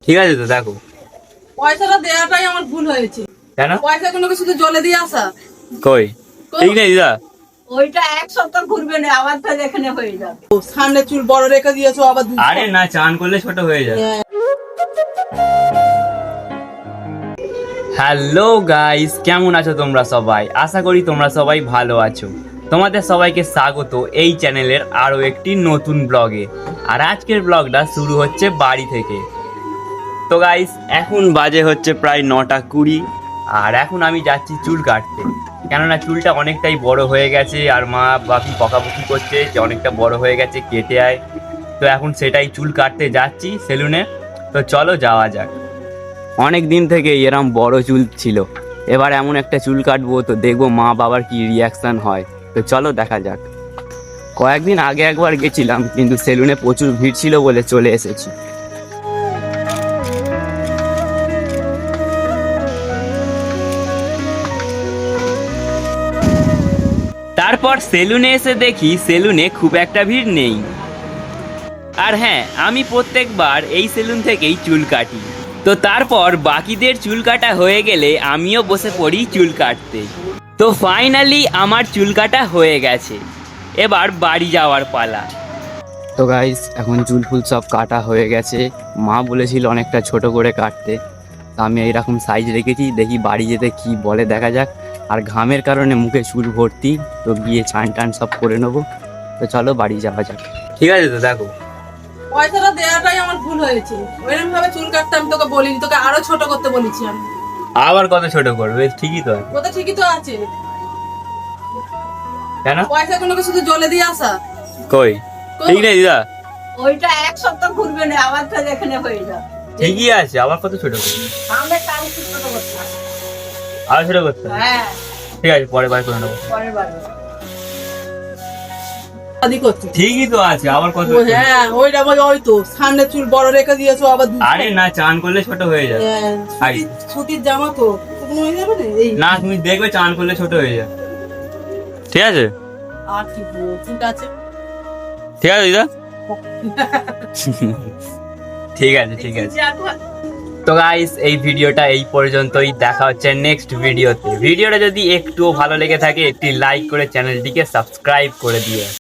ঠিক আছে তো দেখো। পয়সাটা দেওয়াটাই আমার ভুল হয়েছে। কেন? পয়সাগুলোকে শুধু জলে দিয়ে আসা। কই ঠিক নেই দিদা। ওইটা এক সপ্তাহ ঘুরবে না, আবার তো এখানে হয়ে যাবে। সামনে চুল বড় রেখে দিয়েছো আবার আরে না, চান করলে ছোট হয়ে যায়। হ্যালো গাইস, কেমন আছো তোমরা সবাই? আশা করি তোমরা সবাই ভালো আছো। তোমাদের সবাইকে স্বাগত এই চ্যানেলের আরো একটি নতুন ব্লগে। আর আজকের ব্লগটা শুরু হচ্ছে বাড়ি থেকে। তো গাইস এখন বাজে হচ্ছে প্রায় 9:20, আর এখন আমি যাচ্ছি চুল কাটতে। কেননা চুলটা অনেকটাই বড় হয়ে গেছে, আর মা বাপি বকাবকি করছে যে অনেকটা বড় হয়ে গেছে, কেটে আয়। তো এখন সেটাই চুল কাটতে যাচ্ছি সেলুনে। তো চলো যাওয়া যাক। অনেক দিন থেকে এরম বড় চুল ছিল, এবার এমন একটা চুল কাটবো, তো দেখবো মা বাবার কি রিয়াকশন হয়। তো চলো দেখা যাক। কয়েকদিন আগে একবার গেছিলাম, কিন্তু সেলুনে প্রচুর ভিড় ছিল বলে চলে এসেছি। তারপর সেলুনে এসে দেখি সেলুনে খুব একটা ভিড় নেই। আর হ্যাঁ, আমি প্রত্যেকবার এই সেলুন থেকেই চুল কাটি। তো তারপর বাকিদের চুল কাটা হয়ে গেলে আমিও বসে পড়ি চুল কাটতে। তো ফাইনালি আমার চুল কাটা হয়ে গেছে, এবার বাড়ি যাওয়ার পালা। তো গাইস এখন চুল ফুল সব কাটা হয়ে গেছে। মা বলেছিল অনেকটা ছোট করে কাটতে, তো আমি এইরকম সাইজ রেখেছি, দেখি বাড়ি যেতে কি বলে দেখা যাক। আর ঘামের কারণে মুখে চুল ভর্তি, তো গিয়ে চান টান সব করে নেবো। তো চলো বাড়ি যাওয়া যাক। ঠিক আছে তো দেখো। পয়সাটা দেওয়াটাই আমার ভুল হয়েছে। ওইরকম ভাবে চুল কাটতে আমি তোকে বলিনি, তোকে আরো ছোট করতে বলেছি আমি। আবার কত ছোট করবে? ঠিকই তো। ওটা ঠিকই তো আছে। কেন? পয়সাগুলোকে শুধু জলে দিয়ে আসা। কই ঠিক নেই দিদা। ওইটা এক সপ্তাহ ঘুরবে না, আবার তো এখানে হয়ে যাবে। ঠিকই আছে, আবার কত ছোট করবে? আমরা কাল ছোট করতে হবে। আরো ছোট করতে হবে? হ্যাঁ, ঠিক আছে, পরে বার করে নেবো। পরের বার। আদি করছে। ঠিকই তো আছে, আবার কত? হ্যাঁ ওইটা ওই তো সামনে চুল বড় রেখে দিয়েছো আবার আরে না, চান করলে ছোট হয়ে যায়। ছুটির জামা তো শুকনো হয়ে যাবে না এই। না, তুমি দেখবে চান করলে ছোট হয়ে যায়। ঠিক আছে আর কি বলবো, ঠিক আছে। ঠিক আছে দিদা। ঠিক আছে ঠিক আছে। তো গাইস এই ভিডিওটা এই পর্যন্তই, দেখা হচ্ছে নেক্সট ভিডিওতে। ভিডিওটা যদি একটুও ভালো লেগে থাকে একটি লাইক করে চ্যানেলটিকে সাবস্ক্রাইব করে দিও।